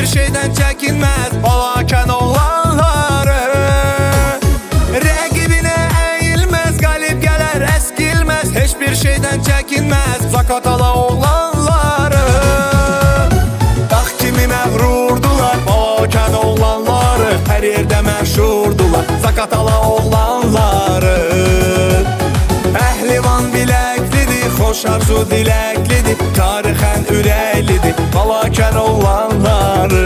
bir şeyden çekinmez Balakən oğlanları. Rəqibinə əyilməz, qalib gələr əskilməz, heç bir şeydən çəkinməz Zaqatala oğlanları. Dağ kimi məğrurdular Balakən oğlanları, hər yerdə məşhurdular Zaqatala oğlanları. Əhlivan biləklidir, xoş arzu diləklidir, tarixən ürəklidir Balakən oğlanları.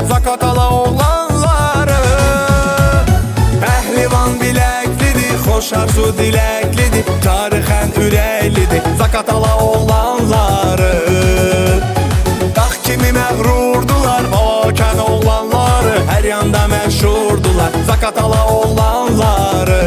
Zaqatala oğlanları. Əhlivan biləklidir, xoş arzu diləklidir, tarixən ürəklidir Zaqatala oğlanları. Dağ kimi məğrurdular Balakən oğlanları, hər yanda məşhurdular Zaqatala oğlanları.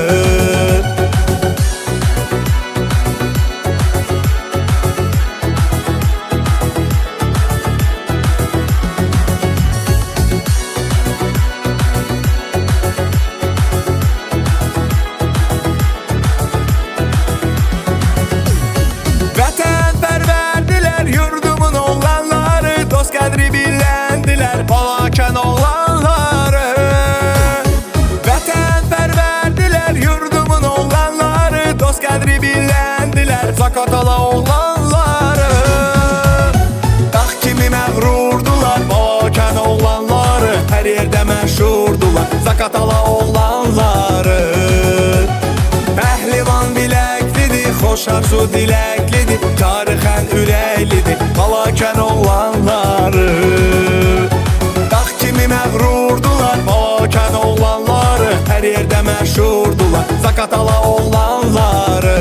Balakən oğlanları. Vətənpərvərdilər, yurdumun oğlanları, dost qədri biləndilər Zaqatala oğlanları. Dağ kimi məğrurdular Balakən oğlanları, hər yerdə məşhurdular Zaqatala oğlanları. Əhlivan biləklidir, xoş arzu diləklidir, tarixən ürəklidir Balakən oğlanları. Məğrurdular Balakən oğlanları, hər yerdə məşhurdular Zaqatala oğlanları.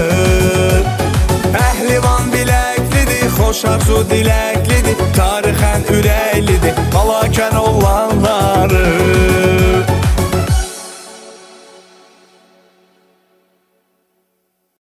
Əhlivan biləklidir, xoş arzu diləklidir, tarixən ürəklidir Balakən oğlanları.